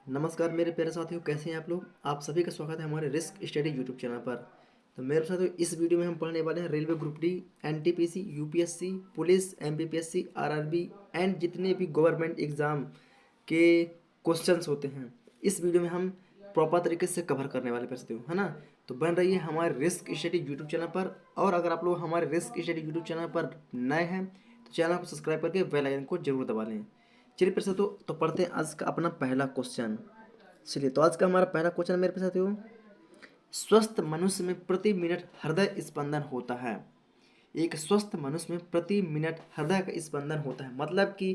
नमस्कार मेरे प्यारे साथियों, कैसे हैं आप लोग। आप सभी का स्वागत है हमारे रिस्क स्टडी यूट्यूब चैनल पर। तो मेरे साथियों, इस वीडियो में हम पढ़ने वाले हैं railway group D, NTPC, UPSC, police, MPPSC, RRB and जितने भी गवर्नमेंट एग्ज़ाम के क्वेश्चंस होते हैं। इस वीडियो में हम प्रॉपर तरीके से कवर करने वाले पैसे हो, है ना। तो बन रही है हमारे रिस्क स्टडी यूट्यूब चैनल पर। और अगर आप लोग हमारे रिस्क स्टडी यूट्यूब चैनल पर नए हैं तो चैनल को सब्सक्राइब करके बेल आइकन को जरूर दबा लें। चलिए फिर से तो पढ़ते हैं आज का अपना पहला क्वेश्चन। चलिए, तो आज का हमारा पहला क्वेश्चन मेरे पास हो। स्वस्थ मनुष्य में प्रति मिनट हृदय स्पंदन होता है। एक स्वस्थ मनुष्य में प्रति मिनट हृदय का स्पंदन होता है, मतलब कि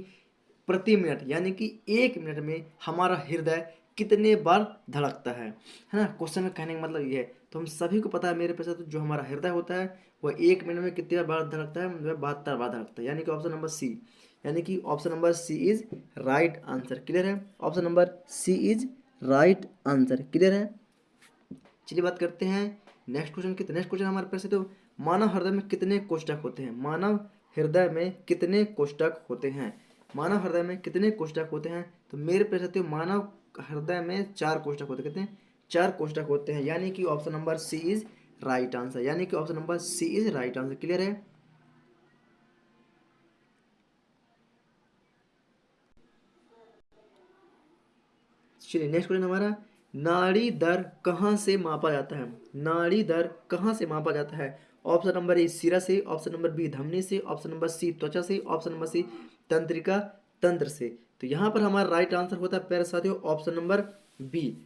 प्रति मिनट यानी कि एक मिनट में हमारा हृदय कितने बार धड़कता है ना। क्वेश्चन में कहने का मतलब ये है। तो हम सभी को पता है मेरे पास, तो जो हमारा हृदय होता है वह एक मिनट में कितनी बार धड़कता है, वह 72 बार धड़कता है, यानी कि ऑप्शन नंबर सी। यानी कि option number C is right answer. Clear है। Option number C is right answer. Clear है। चलिए बात करते हैं नेक्स्ट क्वेश्चन की। नेक्स्ट क्वेश्चन हमारे पास है, तो मानव हृदय में कितने कोष्ठक होते हैं। मानव हृदय में कितने कोष्ठक होते हैं। मानव हृदय में कितने कोष्ठक होते हैं। तो मेरे पास है, मानव हृदय में 4 कोष्ठक होते हैं। कितने? 4 कोष्ठक होते हैं, यानी कि option number C is right answer. यानी कि option number C is right answer. Clear है। चलिए नेक्स्ट क्वेश्चन हमारा, नाड़ी दर कहाँ से मापा जाता है। नाड़ी दर कहाँ से मापा जाता है। ऑप्शन नंबर ए सिरा से, ऑप्शन नंबर बी धमनी से, ऑप्शन नंबर सी त्वचा से, ऑप्शन नंबर सी तंत्रिका तंत्र से। तो यहाँ पर हमारा राइट आंसर होता है प्यारे साथियों option number B.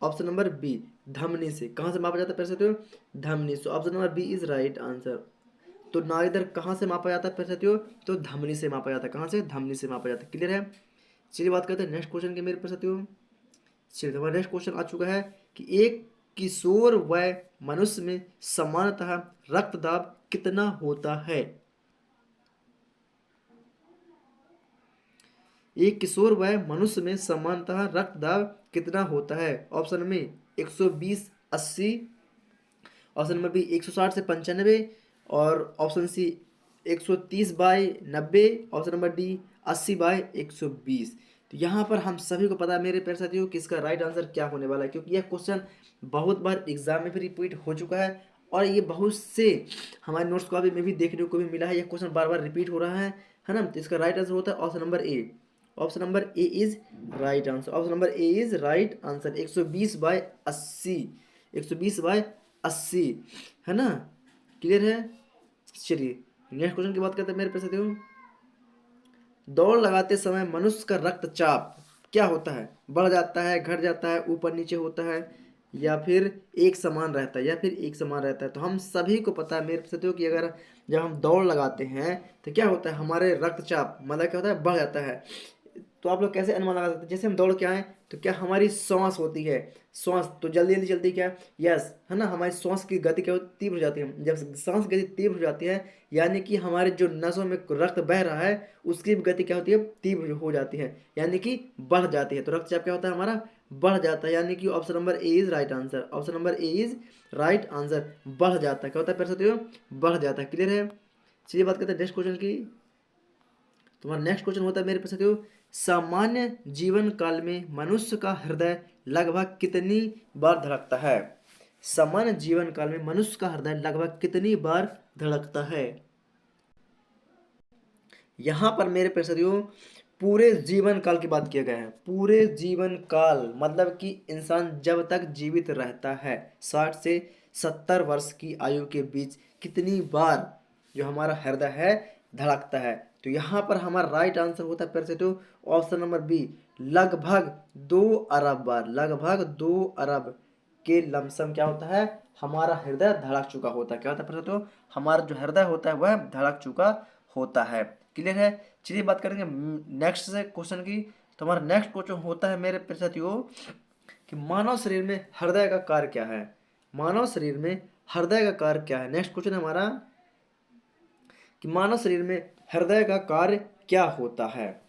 Option number B, धमनी से। कहाँ से मापा जाता है प्यारे साथियों? धमनी से। Option number B is right answer. तो नाड़ी दर कहाँ से मापा जाता है प्यारे साथियों? तो धमनी से मापा जाता है। कहाँ से? धमनी से मापा जाता है। क्लियर है। चलिए बात करते हैं नेक्स्ट क्वेश्चन के मेरे प्यारे साथियों। चलिए हमारा नेक्स्ट क्वेश्चन आ चुका है कि एक किशोर वय मनुष्य में सामान्यतः रक्तदाब कितना होता है। एक किशोर वय मनुष्य में सामान्यतः रक्तदाब कितना होता है। ऑप्शन में 120/80, ऑप्शन नंबर बी 160 से 95, और option C 130/90, option number D 80/120। तो यहाँ पर हम सभी को पता है मेरे प्यारे साथियों कि इसका राइट आंसर क्या होने वाला है, क्योंकि यह क्वेश्चन बहुत बार एग्जाम में भी रिपीट हो चुका है और ये बहुत से हमारे नोट्स को अभी में भी देखने को भी मिला है। यह क्वेश्चन बार बार रिपीट हो रहा है ना। तो इसका राइट आंसर होता है option number A. Option number A is right answer. Option number A is right answer. 120/80, 120/80, है ना। क्लियर है। चलिए नेक्स्ट क्वेश्चन की बात करते हैं मेरे पैसे साथियों। दौड़ लगाते समय मनुष्य का रक्तचाप क्या होता है। बढ़ जाता है, घट जाता है, ऊपर नीचे होता है, या फिर एक समान रहता है, या फिर एक समान रहता है। तो हम सभी को पता है मेरे साथियों कि अगर जब हम दौड़ लगाते हैं तो क्या होता है, हमारे रक्तचाप मतलब क्या होता है, बढ़ जाता है। तो आप लोग कैसे अनुमान लगा सकते हैं, जैसे हम दौड़ के आए तो क्या हमारी सांस होती है, सांस तो जल्दी जल्दी चलती क्या है, यस, है ना। हमारी सांस की गति क्या होती है, तीव्र हो जाती है। जब सांस की गति तीव्र हो जाती है यानी कि हमारे जो नसों में रक्त बह रहा है उसकी भी गति क्या होती है, तीव्र हो जाती है, यानी कि बढ़ जाती है। तो रक्तचाप क्या होता है, हमारा बढ़ जाता है। यानी कि option number A is right answer. Option number A is right answer. बढ़ जाता है, क्या होता है प्यारे साथियों, बढ़ जाता है। क्लियर है। चलिए बात करते हैं नेक्स्ट क्वेश्चन की। तुम्हारा नेक्स्ट क्वेश्चन होता है मेरे पास साथियों, सामान्य जीवन काल में मनुष्य का हृदय लगभग कितनी बार धड़कता है। सामान्य जीवन काल में मनुष्य का हृदय लगभग कितनी बार धड़कता है। यहां पर मेरे प्यारे साथियों पूरे जीवन काल की बात किया गया है। पूरे जीवन काल मतलब कि इंसान जब तक जीवित रहता है 60 से 70 वर्ष की आयु के बीच कितनी बार जो हमारा हृदय है धड़कता है। तो यहाँ पर हमारा राइट आंसर होता है प्यारे साथियों ऑप्शन नंबर बी, लगभग 2 अरब बार। लगभग 2 अरब के लमसम क्या होता है, हमारा हृदय धड़क चुका होता है। क्या होता है प्यारे साथियों, हमारा जो हृदय होता है वह धड़क चुका होता है। क्लियर है। चलिए बात करेंगे नेक्स्ट से क्वेश्चन की। तो हमारा नेक्स्ट क्वेश्चन होता है मेरे प्यारे साथियों कि मानव शरीर में हृदय का कार्य क्या है। मानव शरीर में हृदय का कार्य क्या है। नेक्स्ट क्वेश्चन हमारा कि मानव शरीर में हृदय का कार्य क्या होता है।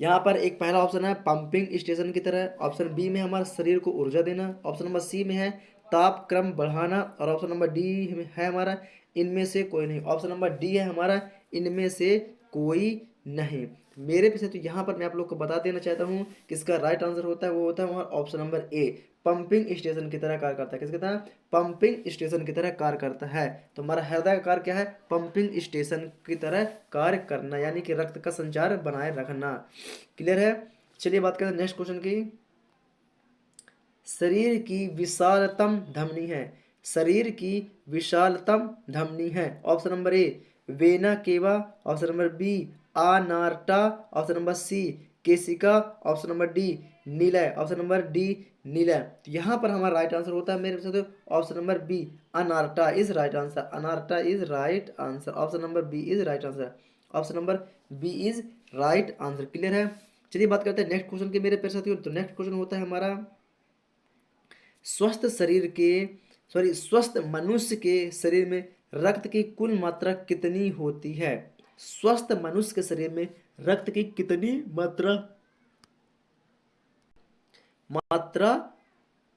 यहाँ पर एक पहला ऑप्शन है पंपिंग स्टेशन की तरह, ऑप्शन बी में हमारे शरीर को ऊर्जा देना, ऑप्शन नंबर सी में है ताप क्रम बढ़ाना, और ऑप्शन नंबर डी है हमारा इनमें से कोई नहीं। ऑप्शन नंबर डी है हमारा इनमें से कोई नहीं। मेरे पीछे तो यहाँ पर मैं आप लोग को बता देना चाहता हूँ कि इसका राइट आंसर होता है वो होता है हमारा ऑप्शन नंबर ए, पंपिंग स्टेशन की तरह कार्य करता है। किसकी तरह? पंपिंग स्टेशन की तरह कार्य करता है। तो हमारा हृदय का कार्य क्या है? पंपिंग स्टेशन की तरह कार्य करना, यानी कि रक्त का संचार बनाए रखना। क्लियर है? चलिए बात करते हैं नेक्स्ट क्वेश्चन की। शरीर की विशालतम धमनी है। शरीर की विशालतम धमनी है। Option number A vena cava, option number B आनार्टा, ऑप्शन नंबर सी केसिका, ऑप्शन नंबर डी नीलय, ऑप्शन नंबर डी नीलय। तो यहाँ पर हमारा राइट आंसर होता है मेरे साथ ऑप्शन नंबर बी अनार्टा इज राइट आंसर। अनार्टा is right answer. Option number B is right answer. Option number B is right answer. Clear है? चलिए बात करते हैं नेक्स्ट क्वेश्चन की मेरे पेड़ साथियों। तो नेक्स्ट क्वेश्चन होता है हमारा स्वस्थ शरीर के स्वस्थ मनुष्य के शरीर में रक्त की कुल मात्रा कितनी होती है? स्वस्थ मनुष्य के शरीर में रक्त की कितनी मात्रा मात्रा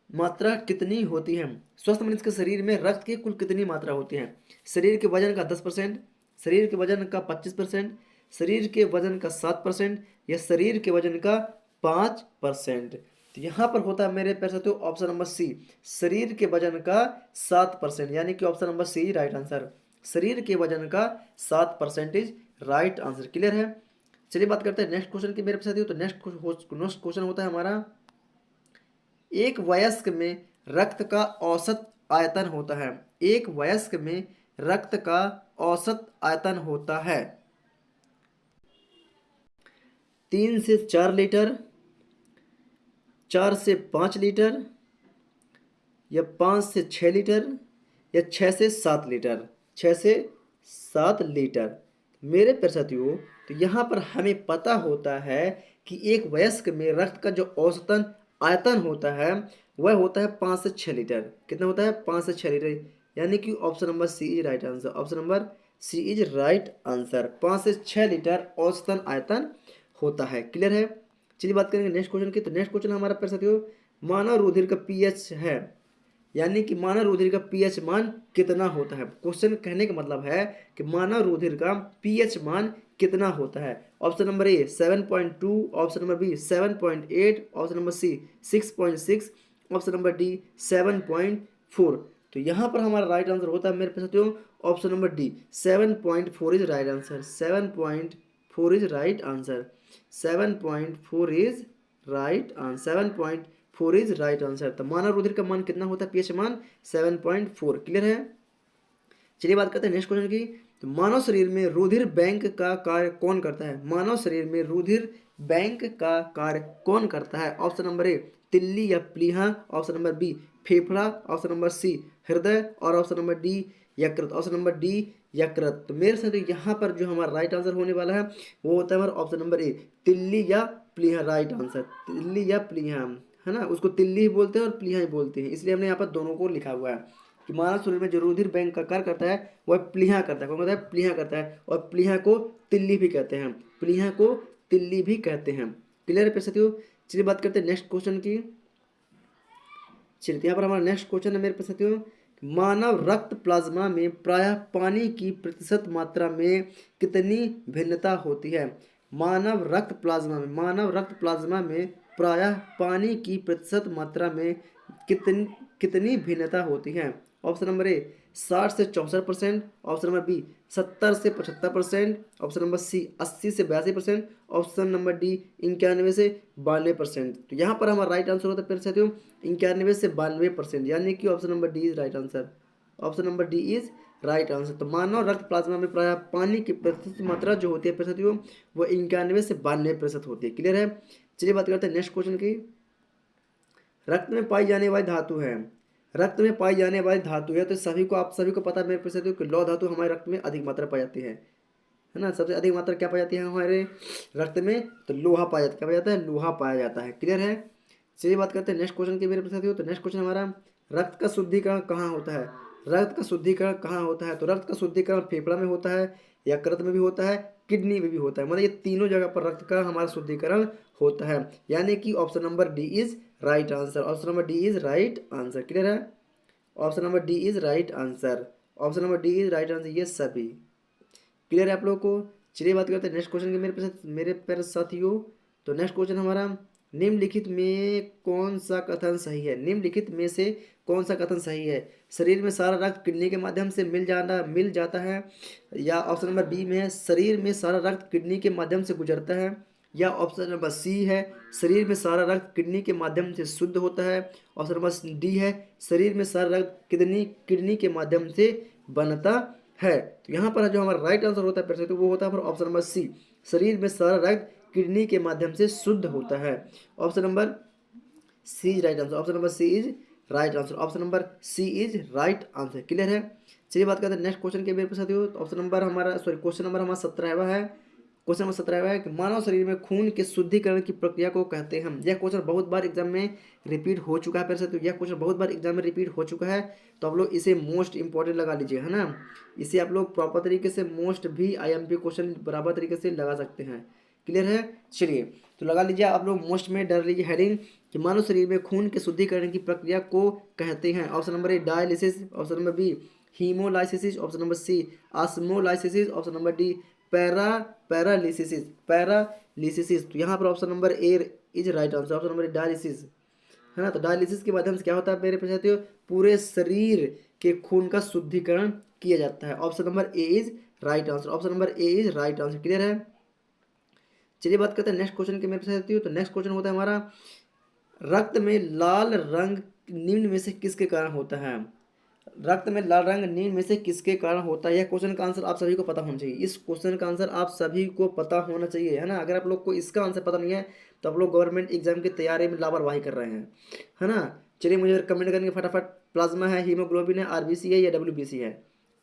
मात्रा कितनी होती है? स्वस्थ मनुष्य के शरीर में रक्त की कुल कितनी मात्रा होती है? शरीर के वजन का 10%, शरीर के वजन का 25%, शरीर के वजन का 7% या शरीर के वजन का 5%। तो यहाँ पर होता है मेरे पैर साथियों ऑप्शन नंबर सी, शरीर के वजन का 7%, यानी कि option number C right answer. शरीर के वजन का 7% राइट आंसर। क्लियर है? चलिए बात करते हैं नेक्स्ट क्वेश्चन की मेरे पैर साथियों। तो नेक्स्ट क्वेश्चन होता है हमारा एक वयस्क में रक्त का औसत आयतन होता है। एक वयस्क में रक्त का औसत आयतन होता है 3 से 4 लीटर, 4 से 5 लीटर या 5 से 6 लीटर या 6 से 7 लीटर। 6 से 7 लीटर। मेरे प्यारे साथियों तो यहाँ पर हमें पता होता है कि एक वयस्क में रक्त का जो औसतन आयतन होता है वह होता है 5 से 6 लीटर। कितना होता है? 5 से 6 लीटर, यानी कि option number C is right answer. Option number C is right answer. 5 से 6 लीटर औसतन आयतन होता है। क्लियर है? चलिए बात करेंगे नेक्स्ट क्वेश्चन की। तो नेक्स्ट क्वेश्चन हमारा प्यारे साथियों मानव रुधिर का पीएच है, यानी कि मानव रुधिर का पीएच मान कितना होता है? क्वेश्चन कहने का मतलब है कि मानव रुधिर का पीएच मान कितना होता है? Option number A 7.2, option number B 7.8, option number C 6.6, option number D 7.4। तो यहाँ पर हमारा राइट आंसर होता है मेरे साथियों option number D 7.4 is right answer. 7.4 is right answer. 7.4 is right answer. 7.4 is right answer. तो मानव रुधिर का मान कितना होता है? पीएच मान 7.4। क्लियर है? चलिए बात करते हैं नेक्स्ट क्वेश्चन की। तो मानव शरीर में रुधिर बैंक का कार्य कौन करता है? मानव शरीर में रुधिर बैंक का कार्य कौन करता है? ऑप्शन नंबर ए तिल्ली या प्लीहा, ऑप्शन नंबर बी फेफड़ा, ऑप्शन नंबर सी हृदय और ऑप्शन नंबर डी यकृत। ऑप्शन नंबर डी यकृत। तो मेरे साथ यहाँ पर जो हमारा राइट आंसर होने वाला है वो होता है हमारा ऑप्शन नंबर ए तिल्ली या प्लीहा। राइट आंसर तिल्ली या प्लीहा, है ना। उसको तिल्ली ही बोलते हैं और प्लीहा ही बोलते हैं, इसलिए हमने यहाँ पर दोनों को लिखा हुआ है कि मानव शरीर में जो रुधिर बैंक का कार्य करता है वह प्लीहा करता है। कौन करता है? प्लीहा करता है। और प्लीहा को तिल्ली भी कहते हैं। प्लीहा को तिल्ली भी कहते हैं। क्लियर है साथियों? चलिए बात करते हैं नेक्स्ट क्वेश्चन की। चलिए यहाँ पर हमारा नेक्स्ट क्वेश्चन है मेरे साथियों मानव रक्त प्लाज्मा में प्रायः पानी की प्रतिशत मात्रा में कितनी भिन्नता होती है? मानव रक्त प्लाज्मा में प्रायः पानी की प्रतिशत मात्रा में कितनी भिन्नता होती है? ऑप्शन नंबर ए 60 से 64%, ऑप्शन नंबर बी 70 से 75%, ऑप्शन नंबर सी 80 से 82%, ऑप्शन नंबर डी 91 से 92%। तो यहाँ पर हमारा राइट आंसर होता है फिर साथियों 91 से 92%, यानी कि option number D is right answer. Option number D is right answer. तो मानव रक्त प्लाज्मा में प्राय पानी की प्रतिशत मात्रा जो होती है साथियों वो 91 से 92% होती है। क्लियर है? चलिए बात करते हैं नेक्स्ट क्वेश्चन की। रक्त में पाई जाने वाली धातु है, रक्त में पाई जाने वाली धातु है तो आप सभी को पता है मेरे साथियों कि लौह धातु हमारे रक्त में अधिक मात्रा पाई जाती है ना। सबसे अधिक मात्रा क्या पाई जाती है हमारे रक्त में? तो लोहा पाया जाता है। क्या पाया जाता है? लोहा पाया जाता है। क्लियर है? चलिए बात करते हैं नेक्स्ट क्वेश्चन की मेरे साथियों। तो नेक्स्ट क्वेश्चन हमारा रक्त का शुद्धिकरण कहाँ होता है? रक्त का शुद्धिकरण कहाँ होता है? तो रक्त का शुद्धिकरण फेफड़ा में होता है, यकृत में भी होता है, किडनी में भी होता है। मतलब ये तीनों जगह पर रक्त का हमारा शुद्धिकरण होता है, यानी कि option number D is right answer. Option number D is right answer. Clear है? Option number D is right answer. Option number D is right answer. ये सभी क्लियर है आप लोगों को? चलिए बात करते हैं नेक्स्ट क्वेश्चन की मेरे प्यारे साथियों। तो नेक्स्ट क्वेश्चन हमारा, निम्नलिखित में कौन सा कथन सही है? निम्नलिखित में से कौन सा कथन सही है? शरीर में सारा रक्त किडनी के माध्यम से मिल जाता है, या ऑप्शन नंबर बी में है शरीर में सारा रक्त किडनी के माध्यम से गुजरता है, या ऑप्शन नंबर सी है शरीर में सारा रक्त किडनी के माध्यम से शुद्ध होता है, ऑप्शन नंबर डी है शरीर में सारा रक्त किडनी किडनी के माध्यम से बनता है। तो यहाँ पर जो हमारा राइट आंसर होता है फिर से, तो वो होता है ऑप्शन नंबर सी, शरीर में सारा रक्त किडनी के माध्यम से शुद्ध होता है। Option number C is right answer, option number C is right answer, option number C is right answer. Clear है? चलिए बात करते हैं नेक्स्ट क्वेश्चन के मेरे साथियों। ऑप्शन नंबर हमारा क्वेश्चन नंबर हमारा 17वां है। क्वेश्चन नंबर 17वां है कि मानव शरीर में खून के शुद्धिकरण की प्रक्रिया को कहते हैं। यह क्वेश्चन बहुत बार एग्जाम में रिपीट हो चुका है। फिर से तो यह क्वेश्चन बहुत बार एग्जाम में रिपीट हो चुका है, तो आप लोग इसे मोस्ट इंपॉर्टेंट लगा लीजिए, है ना। इसे आप लोग प्रॉपर तरीके से मोस्ट भी IMP क्वेश्चन बराबर तरीके से लगा सकते हैं। क्लियर है? चलिए तो लगा लीजिए आप लोग मोस्ट में डर लीजिए हेडिंग कि मानव शरीर में खून के शुद्धिकरण की प्रक्रिया को कहते हैं। Option number A dialysis, option number B haemolysis, option number C osmolysis, option number D paralysis. तो यहाँ पर option number A is right answer, option number dialysis, है ना। तो डायलिसिस के माध्यम से क्या होता है मेरे साथियों? पूरे शरीर के खून का शुद्धिकरण किया जाता है। Option number A is right answer, option number A is right answer. Clear है? चलिए बात करते हैं नेक्स्ट क्वेश्चन के मेरे साथियों। तो नेक्स्ट क्वेश्चन होता है हमारा, रक्त में लाल रंग निम्न में से किसके कारण होता है? रक्त में लाल रंग निम्न में से किसके कारण होता है? यह क्वेश्चन का आंसर आप सभी को पता होना चाहिए। इस क्वेश्चन का आंसर आप सभी को पता होना चाहिए, है ना। अगर आप लोग को इसका आंसर पता नहीं है तो आप लोग गवर्नमेंट एग्जाम की तैयारी में लापरवाही कर रहे हैं, है ना। चलिए मुझे कमेंट करेंगे फटाफट, प्लाज्मा है, हीमोग्लोबिन है, RBC है या WBC है?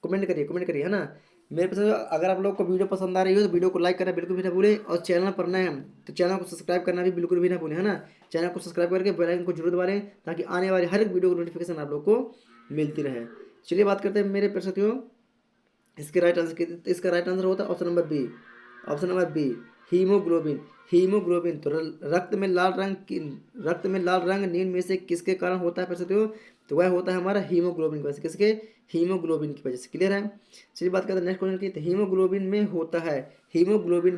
कमेंट करिए, है ना। मेरे पास अगर आप लोग को वीडियो पसंद आ रही हो तो वीडियो को लाइक करना बिल्कुल भी ना भूलें, और चैनल पर नए हैं तो चैनल को सब्सक्राइब करना भी बिल्कुल भी ना भूलें, है ना। चैनल को सब्सक्राइब करके बेल आइकन को जरूर दबा लें ताकि आने वाली हर एक वीडियो की नोटिफिकेशन आप लोग को मिलती रहे। चलिए बात करते हैं मेरे प्यारे साथियों इसका राइट आंसर होता है option number B, option number B haemoglobin. Haemoglobin तो रक्त में लाल रंग नींद में से किसके कारण होता है प्यारे साथियों? तो वह होता है हमारा हीमोग्लोबिन की वजह से। किसके? हीमोग्लोबिन की वजह से। क्लियर है? चलिए बात करते हैं नेक्स्ट क्वेश्चन की। तो हीमोग्लोबिन में होता है, हीमोग्लोबिन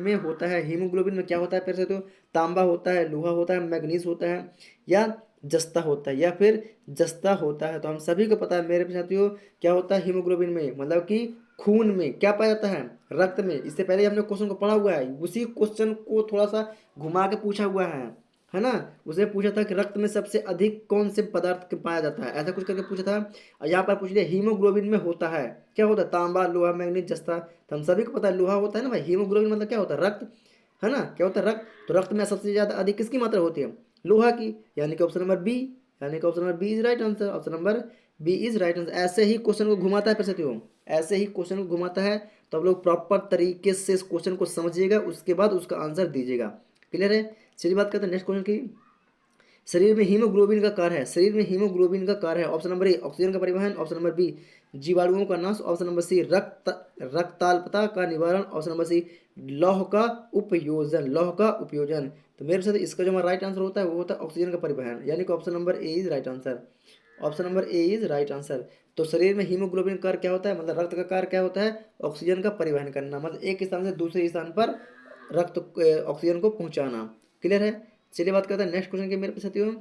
में क्या होता है प्यारे साथियों? तांबा होता है, लोहा होता है, मैग्नीज होता है, या जस्ता होता है, या फिर जस्ता होता है। तो हम सभी को पता है मेरे साथियों क्या होता है हीमोग्लोबिन में, मतलब कि खून में क्या पाया जाता है? रक्त में। इससे पहले हमने क्वेश्चन को पढ़ा हुआ है, उसी क्वेश्चन को थोड़ा सा घुमा के पूछा हुआ है ना। उसने पूछा था कि रक्त में सबसे अधिक कौन से पदार्थ पाया जाता है, ऐसा कुछ करके पूछा था। और यहाँ पर पूछ लिया हीमोग्लोबिन में होता है, क्या होता है? तांबा, लोहा, मैग्नीज, जस्ता। तो हम सभी को पता है लोहा होता है ना भाई। हीमोग्लोबिन मतलब क्या होता है? रक्त, है ना। क्या होता है? रक्त। तो रक्त में सबसे ज्यादा अधिक किसकी मात्रा होती है? लोहा की, यानी कि ऑप्शन नंबर बी, यानी कि option number B is right answer, option number B is right answer. ऐसे ही क्वेश्चन को घुमाता है साथियों, ऐसे ही क्वेश्चन को घुमाता है। तो आप लोग प्रॉपर तरीके से इस क्वेश्चन को समझिएगा, उसके बाद उसका आंसर दीजिएगा। क्लियर है? चलिए बात करते हैं नेक्स्ट क्वेश्चन की। शरीर में हीमोग्लोबिन का कार्य है, शरीर में हीमोग्लोबिन का कार्य है। ऑप्शन नंबर ए ऑक्सीजन का परिवहन, ऑप्शन नंबर बी जीवाणुओं का नाश, ऑप्शन नंबर सी रक्ताल्पता का निवारण, ऑप्शन नंबर सी लौह का उपयोजन। तो मेरे साथ इसका जो हमारा राइट आंसर होता है वो होता है ऑक्सीजन का परिवहन, यानी कि option number A is right answer, option number A is right answer. तो शरीर में हीमोग्लोबिन कार्य क्या होता है, मतलब रक्त का कार्य क्या होता है? ऑक्सीजन का परिवहन करना, मतलब एक स्थान से दूसरे स्थान पर रक्त ऑक्सीजन को पहुंचाना। क्लियर है? चलिए बात करते हैं नेक्स्ट क्वेश्चन के मेरे साथियों।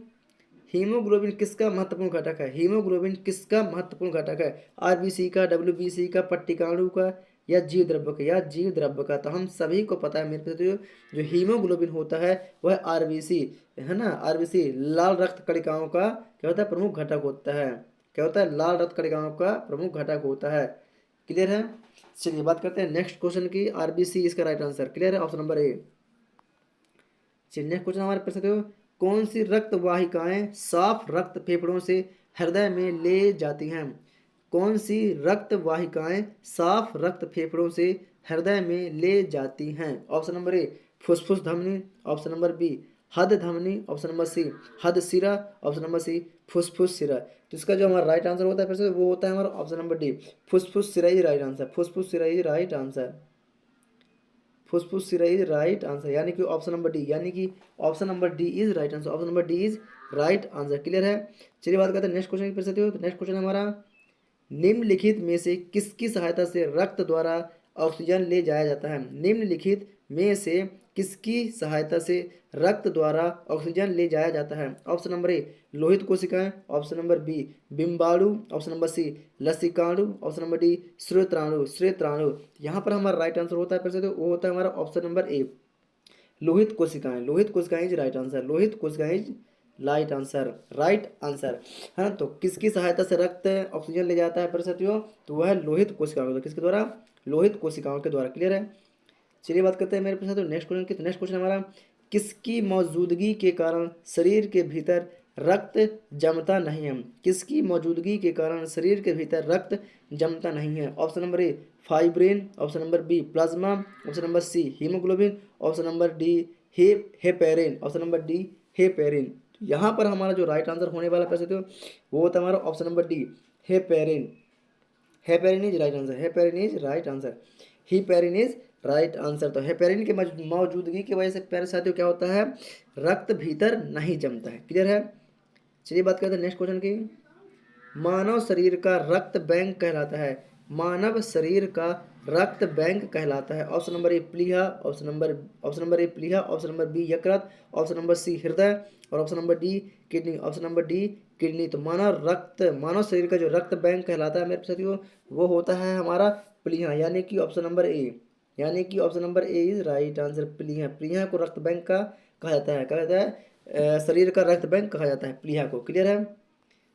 हीमोग्लोबिन किसका महत्वपूर्ण घटक है? हीमोग्लोबिन किसका महत्वपूर्ण घटक है? RBC का, WBC का, पट्टिकाणु का, या जीव द्रव्य का, तो हम सभी को पता है मेरे साथियों जो हीमोग्लोबिन होता है वह RBC, है ना। RBC लाल रक्त कणिकाओं का क्या होता है? प्रमुख घटक होता है। क्या होता है? लाल रक्त कणिकाओं का प्रमुख घटक होता है। क्लियर है? चलिए बात करते हैं नेक्स्ट क्वेश्चन की। RBC इसका राइट आंसर। क्लियर है? ऑप्शन नंबर ए। चलिए नेक्स्ट क्वेश्चन हमारे पास है, कौन सी रक्त वाहिकाएं साफ रक्त फेफड़ों से हृदय में ले जाती हैं? कौन सी रक्त वाहिकाएं साफ रक्त फेफड़ों से हृदय में ले जाती हैं? ऑप्शन नंबर ए फुसफुस धमनी, ऑप्शन नंबर बी हद धमनी, ऑप्शन नंबर सी हद सिरा, ऑप्शन नंबर सी फुसफुस सिरा। तो इसका जो हमारा राइट आंसर होता है फिर से वो होता है हमारा ऑप्शन नंबर डी फुसफुस सिरा ही राइट आंसर, फुसफुस सिरा ही राइट आंसर, फुसफुस सिरा इज राइट आंसर, यानी कि ऑप्शन नंबर डी, यानी कि option number D is right answer, option number D is right answer. Clear है? चलिए बात करते हैं नेक्स्ट क्वेश्चन की फिर से। तो नेक्स्ट क्वेश्चन हमारा, निम्नलिखित में से किसकी सहायता से रक्त द्वारा ऑक्सीजन ले जाया जाता है? निम्नलिखित में से किसकी सहायता से रक्त द्वारा ऑक्सीजन ले जाया जाता है? ऑप्शन नंबर ए लोहित कोशिकाएं, ऑप्शन नंबर बी बिम्बाणु, ऑप्शन नंबर सी लसिकाणु, ऑप्शन नंबर डी श्वेत्राणु। श्वेत्राणु यहाँ पर हमारा राइट आंसर होता है, फिर से तो वो होता है हमारा ऑप्शन नंबर ए लोहित कोशिकाएं। लोहित कोशिकाएं इज राइट आंसर। लोहित कोशिकाएं is right answer, right answer है ना। तो किसकी सहायता से रक्त ऑक्सीजन ले जाता है परिस्थितियों? तो वह है लोहित कोशिकाओं के, किसके द्वारा? लोहित कोशिकाओं के द्वारा। क्लियर है। चलिए बात करते हैं मेरे पास तो नेक्स्ट क्वेश्चन की। तो नेक्स्ट क्वेश्चन हमारा किसकी मौजूदगी के कारण शरीर के भीतर रक्त जमता नहीं है? किसकी मौजूदगी के कारण शरीर के भीतर रक्त जमता नहीं है? Option number A fibrin, option number B plasma, option number C haemoglobin, option number D heparin, option number D heparin. यहाँ पर हमारा जो राइट आंसर होने वाला पैसे तो वो होता है हमारा option number D heparin. Heparin is right answer. Heparin is right answer. Heparin is right answer. तो हेपेरिन की मौजूदगी की वजह से प्यारे साथियों क्या होता है? रक्त भीतर नहीं जमता है। क्लियर है। चलिए बात करते हैं नेक्स्ट क्वेश्चन की। मानव शरीर का रक्त बैंक कहलाता है? मानव शरीर का रक्त बैंक कहलाता है? ऑप्शन नंबर ए प्लीहा, ऑप्शन नंबर ए प्लीहा, ऑप्शन नंबर बी यकृत, ऑप्शन नंबर सी हृदय और option number D kidney. Option number D kidney. तो मानव शरीर का जो रक्त बैंक कहलाता है मेरे साथियों वो होता है हमारा प्लीहा, यानी कि ऑप्शन नंबर ए, यानी कि option number A is right answer. प्लीहा, प्लीहा को रक्त बैंक का कहा जाता है, कहा जाता है शरीर का रक्त बैंक कहा जाता है प्लीहा को। क्लियर है।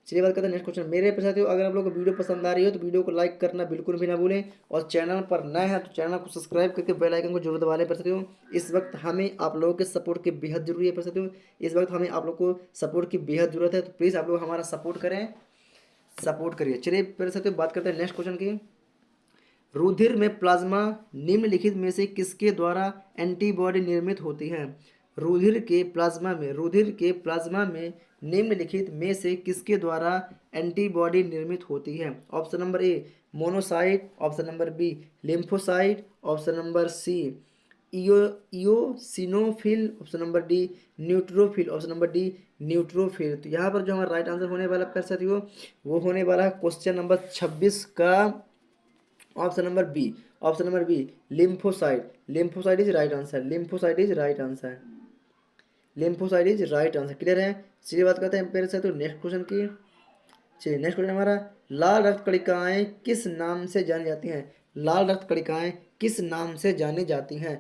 चलिए बात करते हैं नेक्स्ट क्वेश्चन। मेरे साथियों अगर आप लोगों को वीडियो पसंद आ रही हो तो वीडियो को लाइक करना बिल्कुल भी ना भूलें और चैनल पर नए हैं तो चैनल को सब्सक्राइब करके बेल आइकन को जरूर दबा लें साथियों। इस वक्त हमें आप लोगों के सपोर्ट की बेहद जरूरी है साथियों। इस वक्त हमें आप लोग को सपोर्ट की बेहद जरूरत है, तो प्लीज़ आप लोग हमारा सपोर्ट करें, सपोर्ट करिए। चलिए फिर साथियों बात करते हैं नेक्स्ट क्वेश्चन की। रुधिर में प्लाज्मा निम्नलिखित में से किसके द्वारा एंटीबॉडी निर्मित होती है? रुधिर के प्लाज्मा में निम्नलिखित में से किसके द्वारा एंटीबॉडी निर्मित होती है? Option number A monocyte, option number B lymphocyte, option number C eosinophil, option number D neutrophil, option number D neutrophil. तो यहाँ पर जो हमारा राइट आंसर होने वाला प्यारे साथियों वो होने वाला है क्वेश्चन नंबर 26 का option number B, option number B lymphocyte. Lymphocyte is right answer. Lymphocyte is right answer. Lymphocyte is right answer. Clear है। चलिए बात करते हैं मेरे साथ तो नेक्स्ट क्वेश्चन की। चलिए नेक्स्ट क्वेश्चन हमारा लाल रक्त कणिकाएं किस नाम से जानी जाती हैं? लाल रक्त कणिकाएं किस नाम से जानी जाती हैं?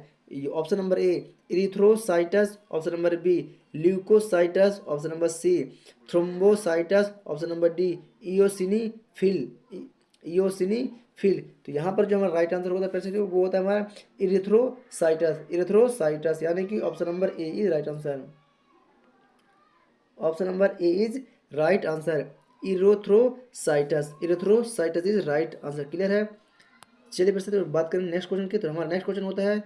Option number A erythrocytes, option number B leucocytes, option number C thrombocytes, option number D eosinophil, eosinophil. तो यहाँ पर जो हमारा राइट आंसर होता है पैसे वो होता है हमारा इरिथ्रोसाइटस। इरिथ्रोसाइटस यानी कि option number A is right answer. Option number A is right answer. Erythrocytes, erythrocytes is right answer. Clear है। चलिए फिर से बात करें नेक्स्ट क्वेश्चन की। तो हमारा नेक्स्ट क्वेश्चन होता है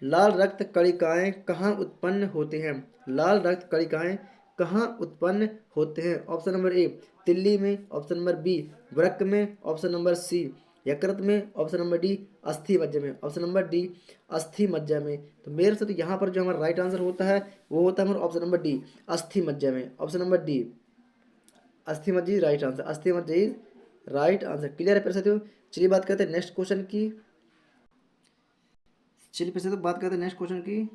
लाल रक्त कणिकाएं कहाँ उत्पन्न होते हैं? लाल रक्त कणिकाएं कहाँ उत्पन्न होते हैं? ऑप्शन नंबर ए तिल्ली में, ऑप्शन नंबर बी वृक्क में, ऑप्शन नंबर सी यकृत में, ऑप्शन नंबर डी अस्थि मज्जा में, ऑप्शन नंबर डी अस्थि मज्जा में। तो मेरे से तो यहाँ पर जो हमारा राइट आंसर होता है वो होता है हमारा ऑप्शन नंबर डी अस्थि मज्जा में। ऑप्शन नंबर डी अस्थि मज्जा इज राइट आंसर। अस्थि मज्जा इज राइट आंसर। क्लियर है फिर साथियों। चलिए बात करते हैं नेक्स्ट क्वेश्चन की। चलिए फिर से तो बात करते हैं नेक्स्ट क्वेश्चन की।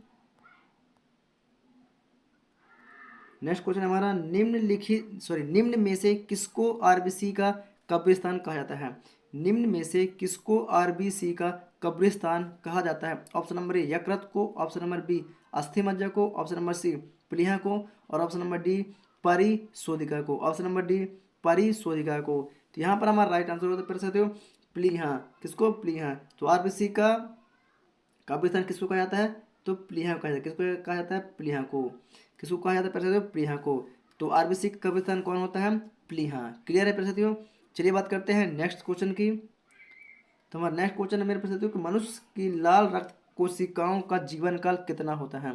नेक्स्ट क्वेश्चन हमारा निम्न में से किसको आरबीसी का कब्रिस्तान कहा जाता है? निम्न में से किसको आरबीसी का कब्रिस्तान कहा जाता है? ऑप्शन नंबर ए यकृत को, ऑप्शन नंबर बी अस्थि मज्जा को, ऑप्शन नंबर सी प्लीहा को और ऑप्शन नंबर डी परिशोधिका को। ऑप्शन नंबर डी परिशोधिका को। तो यहाँ पर हमारा राइट आंसर होता है फिर सकते हो प्लीहा। किसको? प्लीहा। तो आरबीसी का कब्रिस्तान किसको कहा जाता है? तो प्लीहा को कहा जाता है। किसको कहा जाता है? प्लीहा को। किसको कहा जाता है पैसे? प्लीहा को। तो आरबीसी का कब्रिस्तान कौन होता है? प्लीहा। क्लियर है पैसे? चलिए बात करते हैं नेक्स्ट क्वेश्चन की। तो हमारा नेक्स्ट क्वेश्चन है मेरे पैसे कि मनुष्य की लाल रक्त कोशिकाओं का जीवन काल कितना होता है?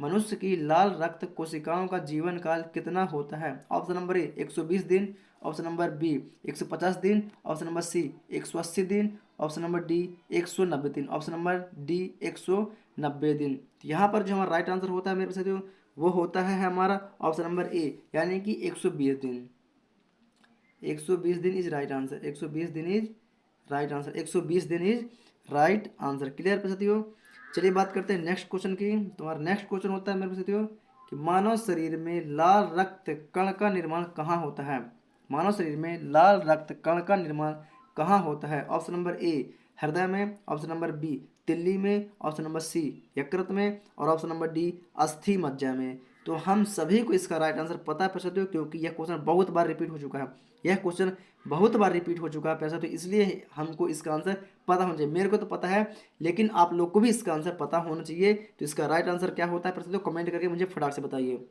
मनुष्य की लाल रक्त कोशिकाओं का जीवन काल कितना होता है? ऑप्शन नंबर ए 120 दिन, ऑप्शन नंबर बी 150 दिन, ऑप्शन नंबर सी 180 दिन, ऑप्शन नंबर डी 190 दिन, ऑप्शन नंबर डी 190 दिन। तो यहाँ पर जो हमारा राइट आंसर होता है मेरे साथियों वो होता है हमारा ऑप्शन नंबर ए यानी कि 120 दिन। 120 दिन इज राइट आंसर। 120 दिन इज राइट आंसर। 120 दिन इज राइट आंसर। क्लियर पे साथियों। चलिए बात करते हैं नेक्स्ट क्वेश्चन की। तुम्हारा नेक्स्ट क्वेश्चन होता है मेरे साथियों कि मानव शरीर में लाल रक्त कण का निर्माण कहाँ होता है। मानव शरीर में लाल रक्त कण का निर्माण कहाँ होता है। ऑप्शन नंबर ए हृदय में, ऑप्शन नंबर बी तिल्ली में, ऑप्शन नंबर सी यकृत में, और ऑप्शन नंबर डी अस्थि मज्जा में। तो हम सभी को इसका राइट आंसर पता है पैसा, क्योंकि यह क्वेश्चन बहुत बार रिपीट हो चुका है। यह क्वेश्चन बहुत बार रिपीट हो चुका है पैसा, तो इसलिए हमको इसका आंसर पता होना चाहिए। मेरे को तो पता है, लेकिन आप लोग को भी इसका आंसर पता होना चाहिए। तो इसका राइट आंसर क्या होता है पैसा, तो कमेंट करके मुझे फटाक से बताइए।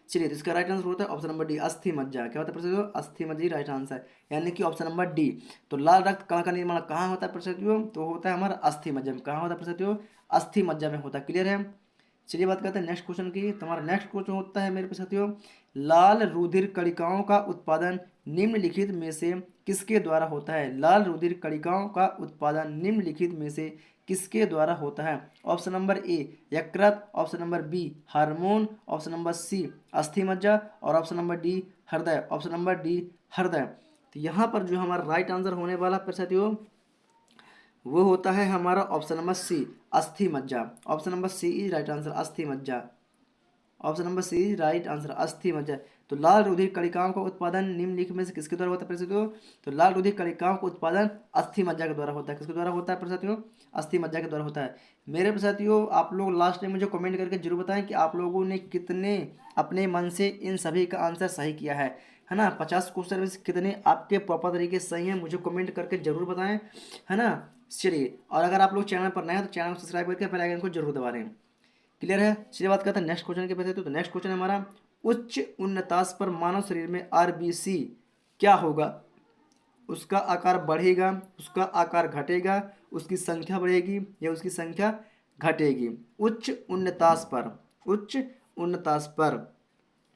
चलिए, तो इसका राइट आंसर होता है ऑप्शन नंबर डी अस्थि मज्जा। क्या होता है प्रश्न, अस्थि मज्जा राइट आंसर, यानी कि ऑप्शन नंबर डी। तो लाल रक्त कण का निर्माण कहाँ होता है प्रश्न, तो होता है हमारा अस्थि मज्जा में। कहाँ होता है प्रश्न, अस्थि मज्जा में होता है। क्लियर है। चलिए बात करते हैं नेक्स्ट क्वेश्चन की। तुम्हारा नेक्स्ट क्वेश्चन होता है मेरे साथियों, लाल रुधिर कणिकाओं का उत्पादन निम्नलिखित में से किसके द्वारा होता है। लाल रुधिर कणिकाओं का उत्पादन निम्नलिखित में से किसके द्वारा होता है। ऑप्शन नंबर ए यकृत, option number B hormone, option number C अस्थि मज्जा, और ऑप्शन नंबर डी हृदय। ऑप्शन नंबर डी हृदय। तो यहाँ पर जो हमारा राइट आंसर होने वाला साथियों वो होता है हमारा ऑप्शन नंबर सी अस्थि मज्जा। Option number C is right answer, अस्थि मज्जा। Option number C is right answer, अस्थि मज्जा। तो लाल रुधिर कणिकाओं का उत्पादन निम्नलिखित में से किसके द्वारा होता है साथियों, तो लाल रुधिर कणिकाओं का उत्पादन अस्थि मज्जा के द्वारा होता है। किसके द्वारा होता है साथियों, अस्थि मज्जा के द्वारा होता है। मेरे साथियों आप लोग लास्ट में मुझे कमेंट करके जरूर बताएं कि आप लोगों ने कितने अपने मन से इन सभी का आंसर सही किया है ना। 50 क्वेश्चन में से कितने आपके प्रॉपर तरीके से सही हैं, मुझे कमेंट करके जरूर बताएं, है ना। चलिए, और अगर आप लोग चैनल पर नए हैं तो चैनल को सब्सक्राइब करके बेल आइकन को जरूर दबा दें। क्लियर है। चलिए बात करते हैं नेक्स्ट क्वेश्चन के पैसे। तो नेक्स्ट क्वेश्चन है हमारा, उच्च उन्नतास पर मानव शरीर में आरबीसी क्या होगा। उसका आकार बढ़ेगा, उसका आकार घटेगा, उसकी संख्या बढ़ेगी या उसकी संख्या घटेगी। उच्च उन्नतास पर, उच्च उन्नतास पर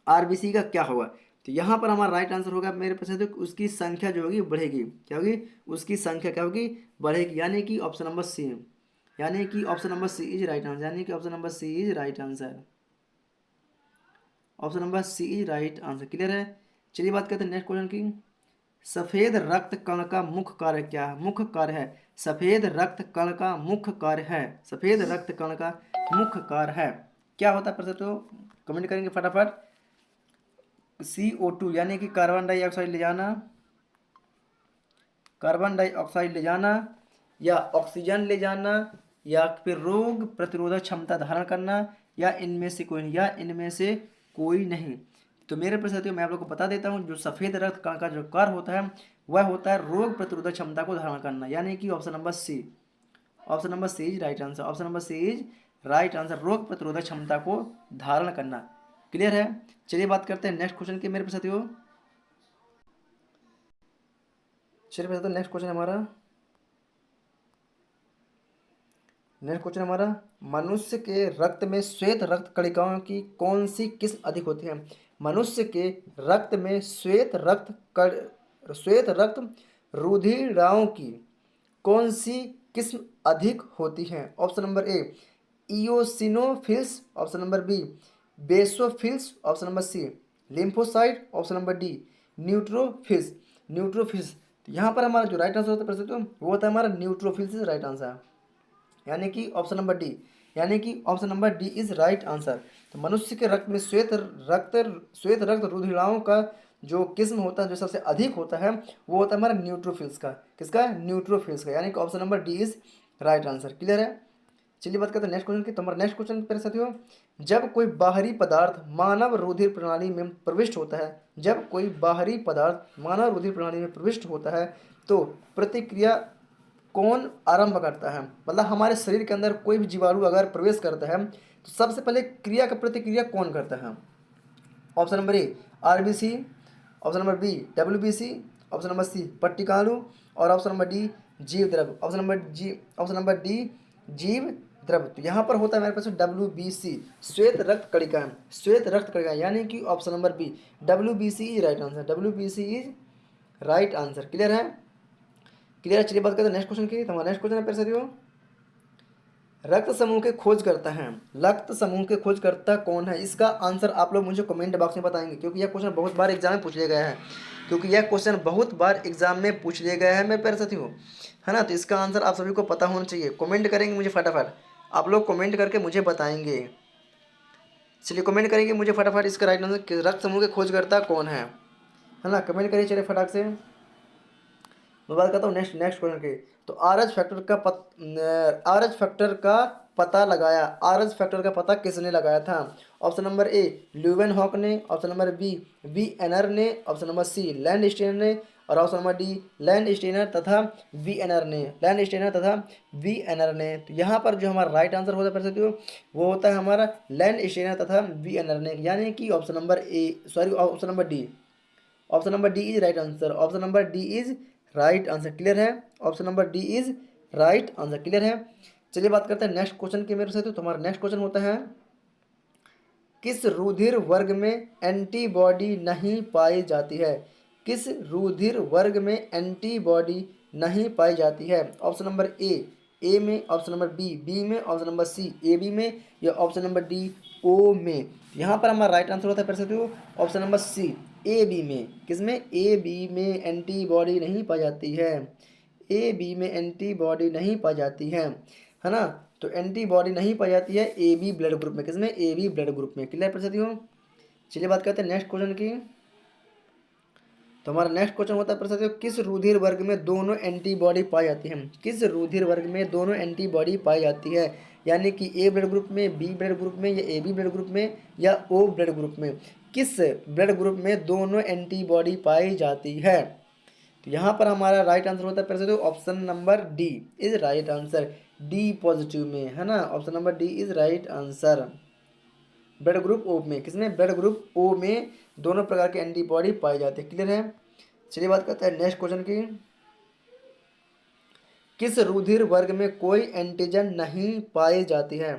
आरबीसी का क्या होगा। तो यहाँ पर हमारा राइट आंसर होगा मेरे पास, तो उसकी संख्या जो होगी बढ़ेगी। क्या होगी, उसकी संख्या क्या होगी, बढ़ेगी, यानी कि ऑप्शन नंबर सी, यानी कि option number C is right answer, यानी कि option number C is right answer. Option number C is right answer. Clear है। चलिए बात करते हैं नेक्स्ट क्वेश्चन की। सफेद रक्त कण का मुख्य कार्य क्या है। मुख्य कार्य है, सफेद रक्त कण का मुख्य कार्य है, सफेद रक्त कण का मुख्य कार्य है क्या होता है प्रश्न, तो कमेंट करेंगे फटाफट। CO2 यानी कि कार्बन डाइऑक्साइड ले जाना, कार्बन डाइऑक्साइड ले जाना, या ऑक्सीजन ले जाना, या फिर रोग प्रतिरोधक क्षमता धारण करना, या इनमें से कोई नहीं, या इनमें से कोई नहीं। तो मेरे प्रश्न मैं आप लोग को बता देता हूँ, जो सफ़ेद रक्त कण का जो कार्य होता है वह होता है रोग प्रतिरोधक क्षमता को धारण करना, यानी कि option number C, option number C is right answer. Option number C is right answer, रोग प्रतिरोधक क्षमता को धारण करना। क्लियर है। चलिए बात करते हैं नेक्स्ट क्वेश्चन की मेरे साथियों। चलिए बताते हैं नेक्स्ट क्वेश्चन हमारा, नेक्स्ट क्वेश्चन हमारा, मनुष्य के रक्त में श्वेत रक्त कणिकाओं की कौन सी किस्म अधिक होती है। मनुष्य के रक्त में श्वेत रक्त रुधिराओं की कौन सी किस्म अधिक होती है। Option number A eosinophils, option number B basophils, option number C lymphocyte, option number D neutrophils. Neutrophils. तो यहाँ पर हमारा जो राइट आंसर होता है प्रश्न वो होता है हमारा न्यूट्रोफिल्स इज राइट आंसर, यानी कि ऑप्शन नंबर डी, यानी कि option number D is right answer. तो मनुष्य के रक्त में श्वेत रक्त रुधिराओं का जो किस्म होता है, जो सबसे अधिक होता है, वो होता है हमारा न्यूट्रोफिल्स का। किसका, न्यूट्रोफिल्स का, यानी कि option number D is right answer. Clear है। चलिए बात करते हैं नेक्स्ट क्वेश्चन की। तो हमारा नेक्स्ट क्वेश्चन पर साथियों, जब कोई बाहरी पदार्थ मानव रुधिर प्रणाली में प्रविष्ट होता है, जब कोई बाहरी पदार्थ मानव रुधिर प्रणाली में प्रविष्ट होता है तो प्रतिक्रिया कौन आरंभ करता है। मतलब हमारे शरीर के अंदर कोई भी जीवाणु अगर प्रवेश करता है तो सबसे पहले क्रिया का प्रतिक्रिया कौन करता है। Option number A RBC, option number B WBC, option number C पट्टिकाणु, और ऑप्शन नंबर डी जीव द्रव। ऑप्शन नंबर डी जीव द्रव। तो यहाँ पर होता है मेरे पास WBC श्वेत रक्त कणिका, श्वेत रक्त कणिका, यानी कि option number B WBC is right answer, WBC is right answer. Clear है। क्लियर। चलिए बात करते हैं नेक्स्ट क्वेश्चन की। तो हमारा नेक्स्ट क्वेश्चन है फिर साथियों, रक्त समूह के खोज करता है, रक्त समूह के खोज करता कौन है। इसका आंसर आप लोग मुझे कमेंट बॉक्स में बताएंगे, क्योंकि यह क्वेश्चन बहुत बार एग्जाम में पूछ लिया गया है, क्योंकि यह क्वेश्चन बहुत बार एग्जाम में पूछ लिया गया है मेरे प्यारे साथियों, है ना। तो इसका आंसर आप सभी को पता होना चाहिए। कमेंट करेंगे मुझे फटाफट, आप लोग कमेंट करके मुझे बताएंगे। चलिए कमेंट करेंगे मुझे फटाफट इसका राइट आंसर, रक्त समूह के खोजकर्ता कौन है ना। कमेंट करिए चलिए फटाक से। मैं बात करता हूँ नेक्स्ट नेक्स्ट क्वेश्चन की। तो आर एच फैक्टर का पता लगाया, आर एच फैक्टर का पता किसने लगाया था? Option number A Leeuwenhoek ने, option number B Wiener ने, option number C Landsteiner ने, और option number D Landsteiner तथा वी एनर ने, लैंड स्टेनर तथा वी एनर ने। तो यहाँ पर जो हमारा राइट आंसर होता है वो होता है हमारा लैंड स्टेनर तथा वी एनर ने, यानी कि option number A, sorry option number D, option number D is right answer, option number D is right answer. Clear है? Option number D is right answer. Clear है? चलिए बात करते हैं नेक्स्ट क्वेश्चन की मेरे से। तो हमारा नेक्स्ट क्वेश्चन होता है, किस रुधिर वर्ग में एंटीबॉडी नहीं पाई जाती है? किस रुधिर वर्ग में एंटीबॉडी नहीं पाई जाती है? ऑप्शन नंबर ए में, ऑप्शन नंबर बी में, option number C A B में, या ऑप्शन नंबर डी ओ में। यहाँ पर हमारा राइट आंसर होता है, फिर से option number C A B में। किसमें? ए बी में एंटीबॉडी नहीं पाई जाती है, ए बी में एंटीबॉडी नहीं पाई जाती है ना। तो एंटीबॉडी नहीं पाई जाती है ए बी ब्लड ग्रुप में। किसमें? ए बी ब्लड ग्रुप में। क्लियर प्रसादियों? चलिए बात करते हैं नेक्स्ट क्वेश्चन की। तो हमारा नेक्स्ट क्वेश्चन होता है प्रसादियों, किस रुधिर वर्ग में दोनों एंटीबॉडी पाई जाती है? किस रुधिर वर्ग में दोनों एंटीबॉडी पाई जाती है? यानी कि ए ब्लड ग्रुप में, बी ब्लड ग्रुप में, या ए बी ब्लड ग्रुप में, या ओ ब्लड ग्रुप में। किस ब्लड ग्रुप में दोनों एंटीबॉडी पाई जाती है? तो यहाँ पर हमारा राइट आंसर होता है प्रसादियों option number D is right answer, D positive में, है ना। Option number D is right answer, blood group O में। किसमें? ब्लड ग्रुप ओ में दोनों प्रकार के एंटीबॉडी पाई जाती है। क्लियर है? चलिए बात करते हैं नेक्स्ट क्वेश्चन की। किस रुधिर वर्ग में कोई एंटीजन नहीं पाई जाती है?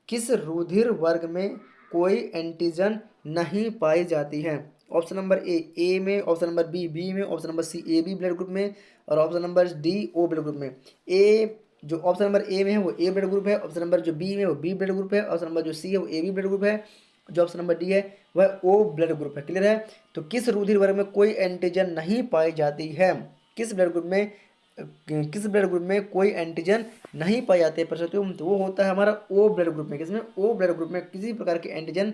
किस रुधिर वर्ग में कोई एंटीजन नहीं पाई जाती है? ऑप्शन नंबर ए में, ऑप्शन नंबर बी में, option number C A B blood group में, और option number D O blood group में। ए जो ऑप्शन नंबर ए में है वो ए ब्लड ग्रुप है, ऑप्शन नंबर जो बी में वो बी ब्लड ग्रुप है, ऑप्शन नंबर जो सी है वो ए बी ब्लड ग्रुप है, जो ऑप्शन नंबर डी है वह ओ ब्लड ग्रुप है। क्लियर है? तो किस रुधिर वर्ग में कोई एंटीजन नहीं पाई जाती है? किस ब्लड ग्रुप में, किस ब्लड ग्रुप में कोई एंटीजन नहीं पाए जाते हैं प्रश्न? तो वो होता है हमारा ओ ब्लड ग्रुप में। किसमें? ओ ब्लड ग्रुप में किसी प्रकार के एंटीजन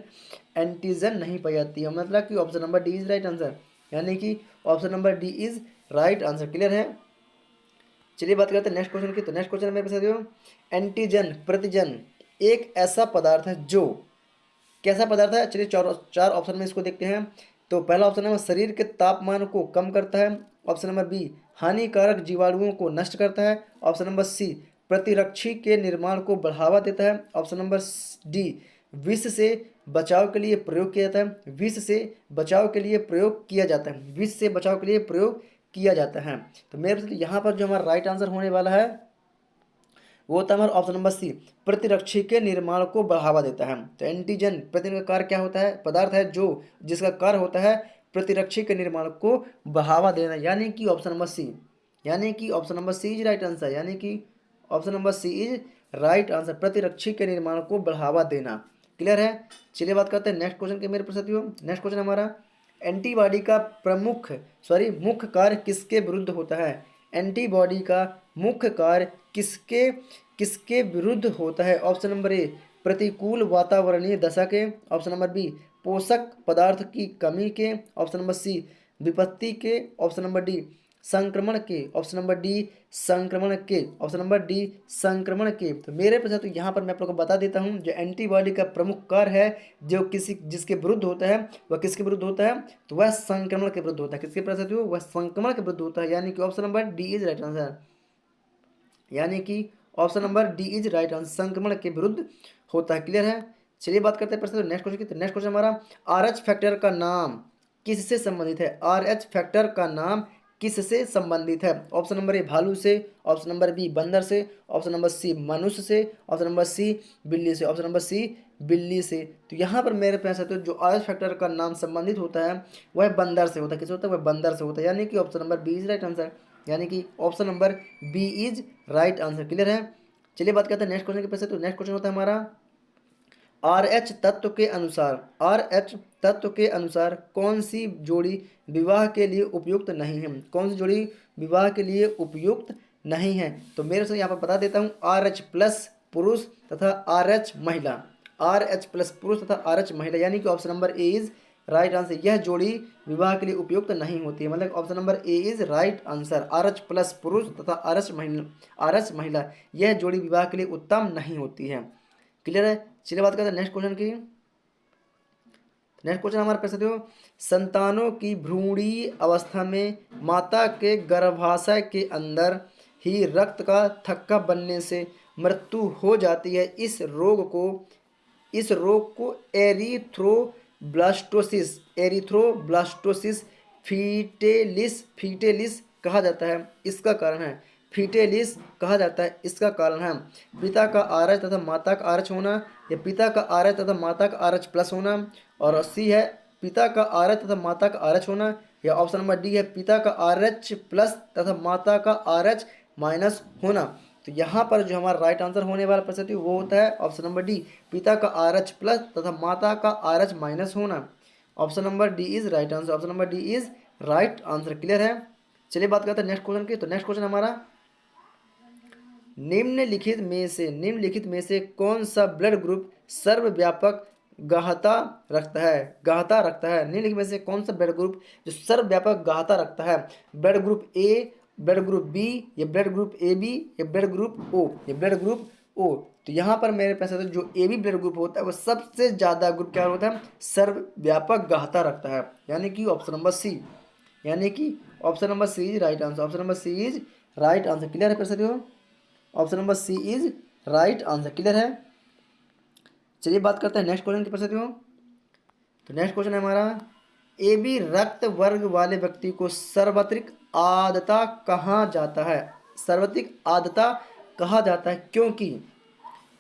नहीं पाई जाती है, मतलब कि option number D is right answer, यानी कि option number D is right answer. Clear है? चलिए बात करते हैं नेक्स्ट क्वेश्चन की। तो नेक्स्ट क्वेश्चन मेरे पास एंटीजन प्रतिजन एक ऐसा पदार्थ है जो, कैसा पदार्थ है? चलिए चार ऑप्शन में इसको देखते हैं। तो पहला ऑप्शन है शरीर के तापमान को कम करता है, ऑप्शन नंबर बी हानिकारक जीवाणुओं को नष्ट करता है, ऑप्शन नंबर सी प्रतिरक्षी के निर्माण को बढ़ावा देता है, ऑप्शन नंबर डी विष से बचाव के लिए प्रयोग किया जाता है, विष से बचाव के लिए प्रयोग किया जाता है, विष से बचाव के लिए प्रयोग किया जाता है। तो मेरे यहाँ पर जो हमारा राइट आंसर होने वाला है वो होता है हमारा ऑप्शन नंबर सी प्रतिरक्षी के निर्माण को बढ़ावा देता है। तो एंटीजन प्रतिजन का कार्य क्या होता है? पदार्थ है जो, जिसका कार्य होता है प्रतिरक्षी के निर्माण को बढ़ावा देना, यानी कि ऑप्शन नंबर सी, यानी कि option number C is right answer, यानी कि option number C is right answer, प्रतिरक्षी के निर्माण को बढ़ावा देना। क्लियर है? चलिए बात करते हैं नेक्स्ट क्वेश्चन के मेरे साथियों। नेक्स्ट क्वेश्चन हमारा, एंटीबॉडी का मुख्य कार्य किसके विरुद्ध होता है? एंटीबॉडी का मुख्य कार्य किसके किसके विरुद्ध होता है? ऑप्शन नंबर ए प्रतिकूल वातावरणीय दशा के, ऑप्शन नंबर बी पोषक पदार्थ की कमी के, ऑप्शन नंबर सी विपत्ति के, ऑप्शन नंबर डी संक्रमण के, ऑप्शन नंबर डी संक्रमण के, ऑप्शन नंबर डी संक्रमण के। तो मेरे पास तो यहाँ पर मैं आप लोगों को बता देता हूँ, जो एंटीबॉडी का प्रमुख कार्य है जो जिसके विरुद्ध होता है वह किसके विरुद्ध होता है? तो वह संक्रमण के विरुद्ध होता है। किसके प्रति? वह संक्रमण के विरुद्ध होता है, यानी कि option number D is right answer, यानी कि option number D is right answer, संक्रमण के विरुद्ध होता है। क्लियर है? चलिए बात करते हैं प्रश्न नेक्स्ट क्वेश्चन की। नेक्स्ट क्वेश्चन हमारा, आर एच फैक्टर का नाम किससे संबंधित है? आर एच फैक्टर का नाम किससे संबंधित है? ऑप्शन नंबर ए भालू से, ऑप्शन नंबर बी बंदर से, ऑप्शन नंबर सी मनुष्य से, ऑप्शन नंबर सी बिल्ली से, ऑप्शन नंबर सी बिल्ली से। तो यहाँ पर मेरे पास है तो जो आर एच फैक्टर का नाम संबंधित होता है वह बंदर से होता है। किससे होता है? वह बंदर से होता है, यानी कि option number B is right answer, यानी कि option number B is right answer. Clear है? चलिए बात करते हैं नेक्स्ट क्वेश्चन के पैसे। तो नेक्स्ट क्वेश्चन होता है हमारा, आर एच तत्व के अनुसार, आर एच तत्व के अनुसार कौन सी जोड़ी विवाह के लिए उपयुक्त नहीं है? कौन सी जोड़ी विवाह के लिए उपयुक्त नहीं है। तो मेरे से यहाँ पर बता देता हूँ RH प्लस पुरुष तथा RH महिला, RH प्लस पुरुष तथा RH महिला, यानी कि option number A is right answer. यह जोड़ी विवाह के लिए उपयुक्त नहीं होती है, मतलब option number A is right answer. RH plus पुरुष तथा RH महिला यह जोड़ी विवाह के लिए उत्तम नहीं होती है। क्लियर है। चलिए बात करते हैं नेक्स्ट क्वेश्चन की। नेक्स्ट क्वेश्चन हमारे पास देखो, संतानों की भ्रूणीय अवस्था में माता के गर्भाशय के अंदर ही रक्त का थक्का बनने से मृत्यु हो जाती है। इस रोग को एरिथ्रोब्लास्टोसिस फीटेलिस कहा जाता है। इसका कारण है फीटेलिस कहा जाता है, इसका कारण है पिता का RH तथा माता का RH होना, या पिता का RH तथा माता का RH प्लस होना, और सी है पिता का RH तथा माता का RH होना, या ऑप्शन नंबर डी है पिता का RH प्लस तथा माता का RH माइनस होना। तो यहाँ पर जो हमारा राइट आंसर होने वाला परिस्थिति वो होता है ऑप्शन नंबर डी, पिता का RH प्लस तथा माता का RH माइनस होना। Option number D is right answer, option number D is right answer. Clear है। चलिए बात करते हैं नेक्स्ट क्वेश्चन की। तो नेक्स्ट क्वेश्चन हमारा, निम्नलिखित में से कौन सा ब्लड ग्रुप सर्वव्यापक गाढ़ता रखता है। निम्नलिखित में से कौन सा ब्लड ग्रुप जो सर्वव्यापक गाढ़ता रखता है। Blood group A, blood group B, या ब्लड ग्रुप ए बी, या ब्लड ग्रुप ओ, या ब्लड ग्रुप ओ। तो यहाँ पर मेरे पास जो ए बी ब्लड ग्रुप होता है वो सबसे ज़्यादा ग्रुप क्या होता है, सर्वव्यापक गाढ़ता रखता है, यानी कि ऑप्शन नंबर सी, यानी कि option number C is right answer, option number C is right answer. Clear है पैसे हो, option number C is right answer. Clear है। चलिए बात करते हैं नेक्स्ट क्वेश्चन के पैसे हो। तो नेक्स्ट क्वेश्चन है हमारा, ए बी रक्त वर्ग वाले व्यक्ति को सर्वाधिक आर्द्रता कहा जाता है। सर्वाधिक आर्द्रता कहा जाता है क्योंकि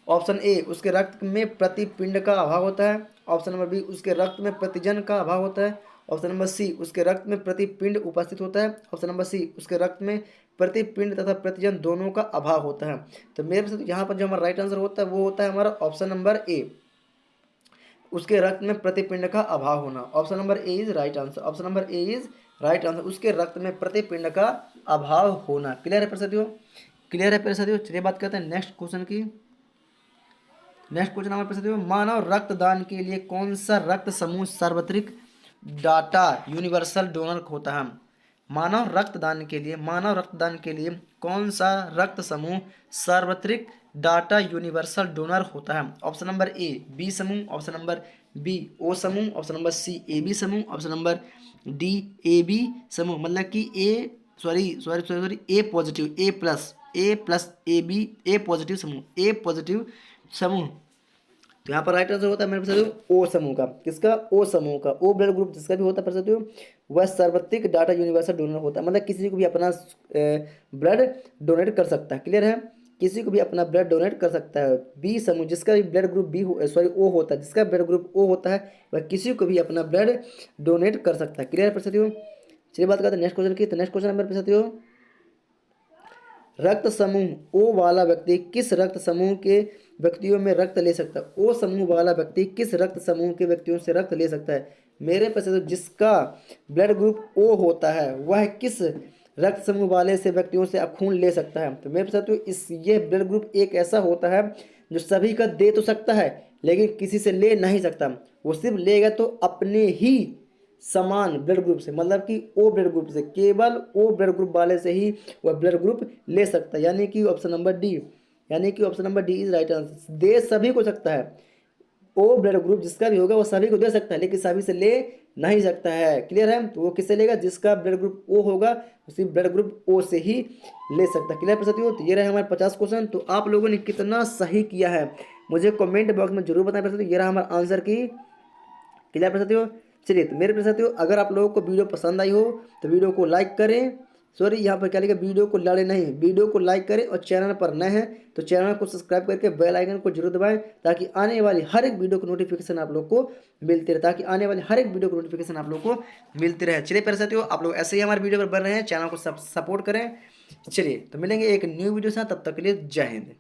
ऑप्शन ए उसके रक्त में प्रतिपिंड का अभाव होता है, ऑप्शन नंबर बी उसके रक्त में प्रतिजन का अभाव होता है, ऑप्शन नंबर सी उसके रक्त में प्रतिपिंड उपस्थित होता है, ऑप्शन नंबर सी उसके रक्त में प्रतिपिंड तथा प्रतिजन दोनों का अभाव होता है। तो मेरे से यहाँ पर जो हमारा राइट आंसर होता है वो होता है हमारा ऑप्शन नंबर ए, उसके रक्त में प्रतिपिंड का अभाव होना। Option number A is right answer, option number A is right answer, उसके रक्त में प्रतिपिंड का अभाव होना। क्लियर है प्यारे साथियों, क्लियर है प्यारे साथियों। चलिए बात करते हैं नेक्स्ट क्वेश्चन की। नेक्स्ट क्वेश्चन हमारे पास, मानव रक्तदान के लिए कौन सा रक्त समूह सार्वत्रिक डाटा यूनिवर्सल डोनर होता है। मानव रक्तदान के लिए कौन सा रक्त समूह सार्वत्रिक डाटा यूनिवर्सल डोनर होता है। ऑप्शन नंबर ए बी समूह, ऑप्शन नंबर बी ओ समूह, option number C A B समूह, option number D A B समूह, मतलब कि A positive, A plus A B, A positive समूह। तो यहाँ पर राइट आंसर होता है मेरे पास ओ समूह का। किसका, ओ समूह का। ओ ब्लड ग्रुप जिसका भी होता है वह सार्वत्रिक डाटा यूनिवर्सल डोनर होता है, मतलब किसी को भी अपना ब्लड डोनेट कर सकता है। क्लियर है, किसी को भी अपना ब्लड डोनेट कर सकता है। बी समूह जिसका भी ब्लड ग्रुप ओ होता है, जिसका ब्लड ग्रुप ओ होता है वह किसी को भी अपना ब्लड डोनेट कर सकता है। क्लियर है साथियों। चलिए बात करते हैं नेक्स्ट क्वेश्चन की। तो नेक्स्ट क्वेश्चन है मेरे साथियों, रक्त समूह ओ वाला व्यक्ति किस रक्त समूह के व्यक्तियों में रक्त ले सकता है। ओ समूह वाला व्यक्ति किस रक्त समूह के व्यक्तियों से रक्त ले सकता है। मेरे पास तो जिसका ब्लड ग्रुप ओ होता है वह किस रक्त समूह वाले से व्यक्तियों से खून ले सकता है। तो मेरे पास तो ये ब्लड ग्रुप एक ऐसा होता है जो सभी का दे तो सकता है लेकिन किसी से ले नहीं सकता। वो सिर्फ लेगा तो अपने ही समान ब्लड ग्रुप से, मतलब कि ओ ब्लड ग्रुप से, केवल ओ ब्लड ग्रुप वाले से ही वह ब्लड ग्रुप ले सकता है, यानी कि ऑप्शन नंबर डी, यानी कि option number D is right answer. दे सभी को सकता है, ओ ब्लड ग्रुप जिसका भी होगा वो सभी को दे सकता है लेकिन सभी से ले नहीं सकता है। क्लियर है। तो वो किससे लेगा, जिसका ब्लड ग्रुप ओ होगा उसी ब्लड ग्रुप ओ से ही ले सकता है। क्लियर है साथियों। तो ये रहे हमारे 50 क्वेश्चन। तो आप लोगों ने कितना सही किया है मुझे कमेंट बॉक्स में जरूर बताएं साथियों। ये रहा हमारा आंसर की। क्लियर है साथियों। चलिए तो मेरे प्यारे साथियों, अगर आप लोगों को वीडियो पसंद आई हो तो वीडियो को लाइक करें, सॉरी यहाँ पर क्या लिखा, वीडियो को लड़े नहीं, वीडियो को लाइक करें, और चैनल पर नए हैं तो चैनल को सब्सक्राइब करके बेल आइकन को जरूर दबाएं ताकि आने वाली हर एक वीडियो को नोटिफिकेशन आप लोग को मिलती रहे, चलिए प्यारे साथियों, आप लोग ऐसे ही हमारे वीडियो पर बन रहे हैं, चैनल को सपोर्ट करें। चलिए तो मिलेंगे एक न्यू वीडियो से, तब तक के लिए जय हिंद।